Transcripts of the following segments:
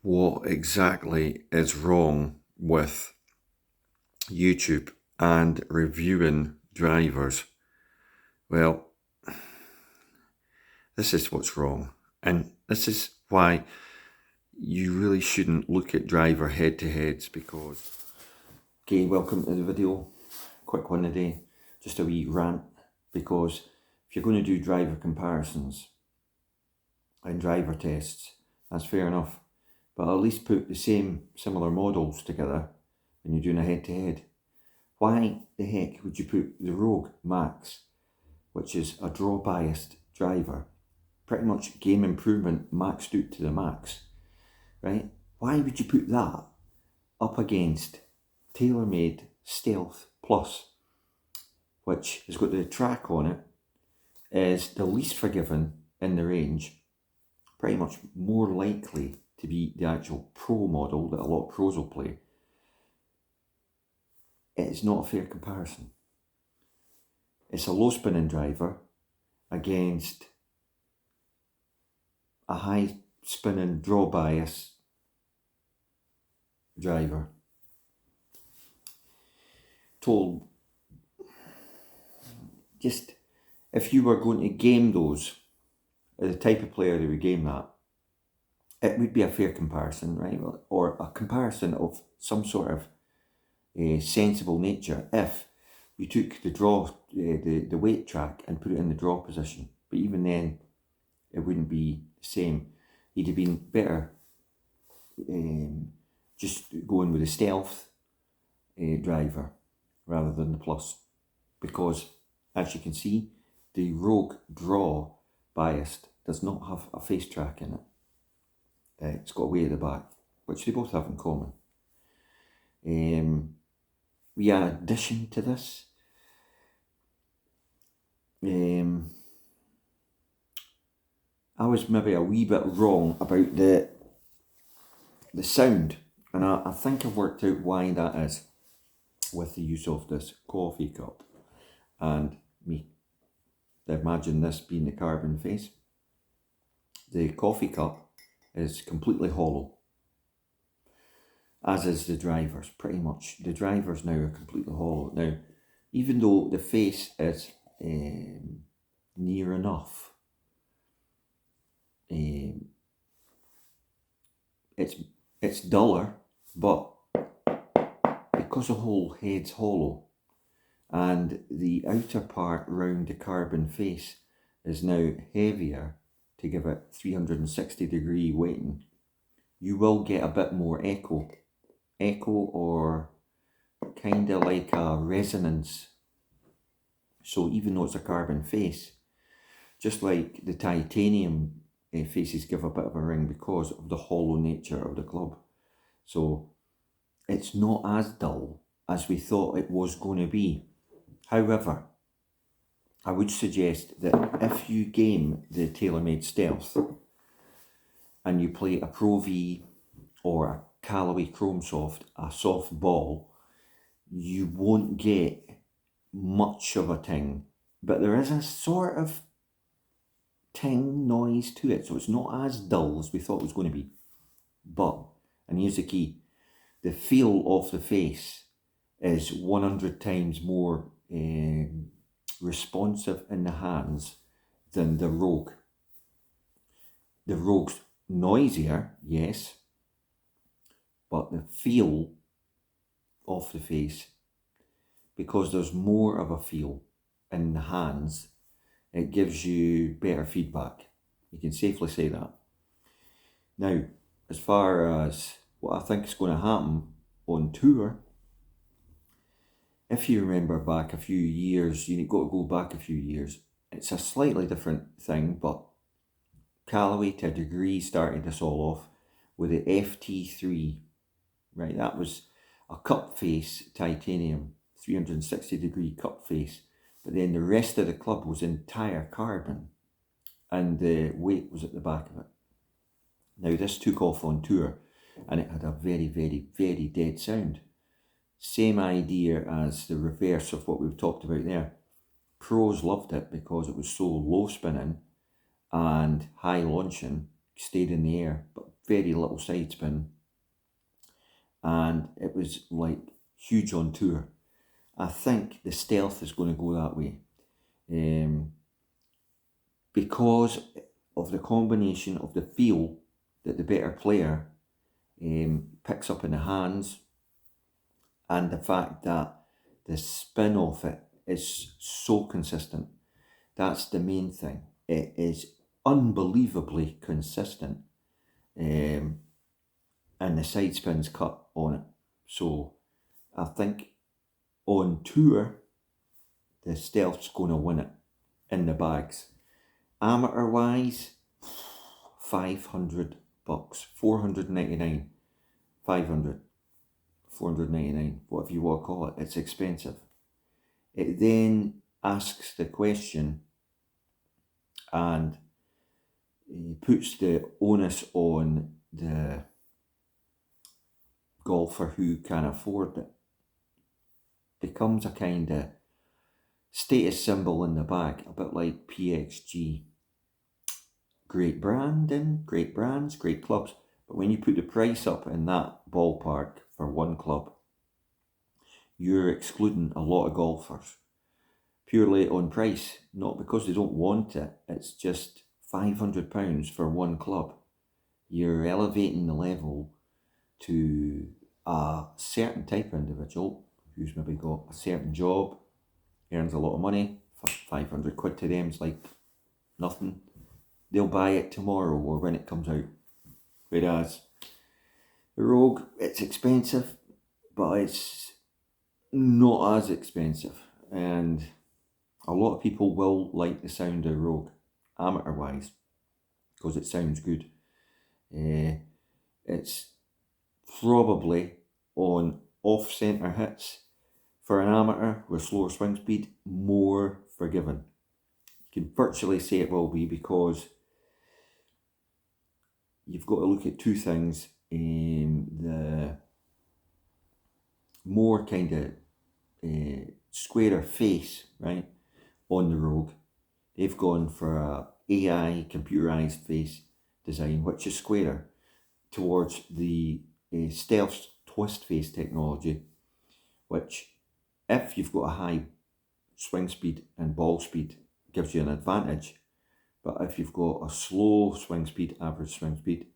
What exactly is wrong with YouTube and reviewing drivers? Well, this is what's wrong. And this is why you really shouldn't look at driver head to heads because. Okay, welcome to the video. Quick one today. Just a wee rant because if you're going to do driver comparisons and driver tests, that's fair enough. But at least put the same similar models together when you're doing a head to head. Why the heck would you put the Rogue Max, which is a draw biased driver, pretty much game improvement maxed out to the max, right? Why would you put that up against TaylorMade Stealth Plus, which has got the track on it, is the least forgiving in the range, pretty much more likely to be the actual pro model that a lot of pros will play? It is not a fair comparison. It's a low spinning driver against a high spinning draw bias driver. Total, just if you were going to game those, the type of player who would game that, it would be a fair comparison, right? Or a comparison of some sort of sensible nature if you took the draw, the weight track and put it in the draw position. But even then, it wouldn't be the same. He'd have been better just going with a stealth driver rather than the plus, because as you can see, the Rogue draw biased does not have a face track in it. It's got way at the back, which they both have in common. We add addition to this. I was maybe a wee bit wrong about the sound, and I think I've worked out why that is with the use of this coffee cup and me. Imagine this being the carbon face. The coffee cup is completely hollow, as is the drivers, pretty much. The drivers now are completely hollow. Now, even though the face is near enough, it's duller, but because the whole head's hollow and the outer part round the carbon face is now heavier to give it 360-degree weighting, you will get a bit more echo, or kind of like a resonance. So even though it's a carbon face, just like the titanium faces give a bit of a ring because of the hollow nature of the club. So it's not as dull as we thought it was going to be. However, I would suggest that if you game the TaylorMade Stealth and you play a Pro V or a Callaway Chrome Soft, a soft ball, you won't get much of a ting, but there is a sort of ting noise to it, so it's not as dull as we thought it was going to be. But, and here's the key, the feel of the face is 100 times more responsive in the hands than the Rogue. The Rogue's noisier, yes, but the feel of the face, because there's more of a feel in the hands, it gives you better feedback. You can safely say that. Now, as far as what I think is going to happen on tour, if you remember back a few years, you've got to go back a few years, it's a slightly different thing, but Callaway to a degree started this all off with the FT3, right? That was a cup face titanium, 360-degree cup face, but then the rest of the club was entire carbon and the weight was at the back of it. Now this took off on tour and it had a very, very, very dead sound. Same idea as the reverse of what we've talked about there. Pros loved it because it was so low spinning and high launching, stayed in the air, but very little side spin, and it was like huge on tour. I think the Stealth is going to go that way, because of the combination of the feel that the better player picks up in the hands, and the fact that the spin of it is so consistent. That's the main thing. It is unbelievably consistent, and the side spin's cut on it. So I think on tour, the Stealth's going to win it in the bags. Amateur wise, $500, $499, 500, 499, whatever you want to call it. It's expensive. It then asks the question and puts the onus on the golfer who can afford it. Becomes a kind of status symbol in the bag, a bit like PXG. Great branding, great brands, great clubs. But when you put the price up in that ballpark for one club, you're excluding a lot of golfers purely on price, not because they don't want it. It's just £500 for one club. You're elevating the level to a certain type of individual who's maybe got a certain job, earns a lot of money. £500 to them is like nothing. They'll buy it tomorrow or when it comes out. Whereas the Rogue, it's expensive, but it's not as expensive. And a lot of people will like the sound of Rogue, amateur-wise, because it sounds good. It's probably on off-centre hits for an amateur with slower swing speed, more forgiven. You can virtually say it will be, because you've got to look at two things. The more kind of squarer face, right, on the Rogue. They've gone for a AI computerized face design, which is squarer, towards the Stealth twist face technology, which, if you've got a high swing speed and ball speed, gives you an advantage. But if you've got a slow swing speed, average swing speed,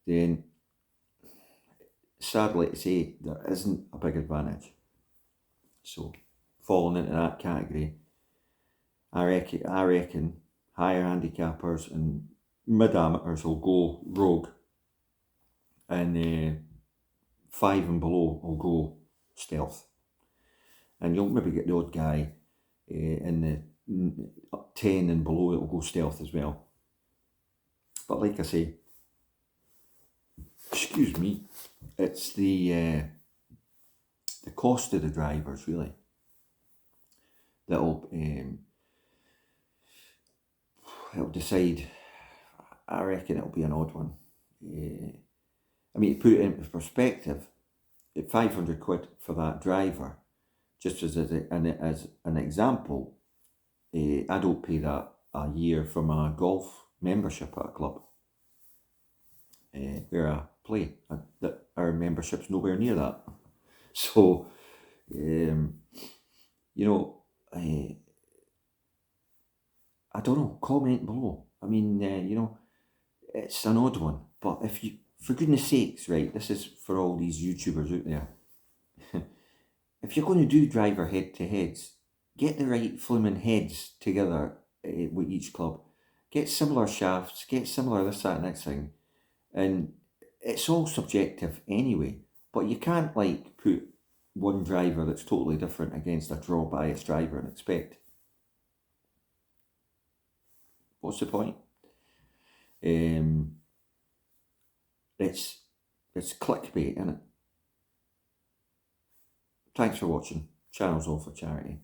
then sadly to say, there isn't a big advantage. So, falling into that category, I reckon higher handicappers and mid amateurs will go Rogue, and 5 and below will go Stealth. And you'll maybe get the odd guy in the 10 and below that will go Stealth as well. But like I say, excuse me, it's the cost of the drivers really that'll it'll decide. I reckon it'll be an odd one. I mean, to put it into perspective, at £500 for that driver, just as an example, I don't pay that a year for my golf membership at a club where I play. Our membership's nowhere near that. So, I don't know, comment below. I mean, it's an odd one, but if you, for goodness sakes, right, this is for all these YouTubers out there. If you're going to do driver head-to-heads, get the right flaming heads together with each club. Get similar shafts, get similar this, that, next thing. And it's all subjective anyway, but you can't like put one driver that's totally different against a draw bias driver and expect. What's the point? It's clickbait, isn't it? Thanks for watching. Channel's all for charity.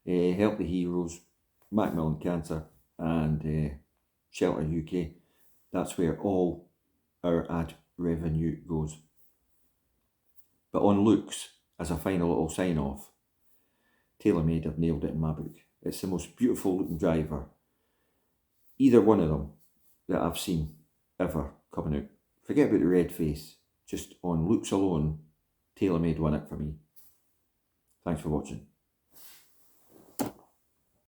Help the Heroes, Macmillan Cancer, and Shelter UK. That's where all our ad revenue goes. But on looks, as a final little sign off, TaylorMade have nailed it in my book. It's the most beautiful looking driver, either one of them, that I've seen ever coming out Forget about the red face. Just on looks alone, TaylorMade won it for me. Thanks for watching.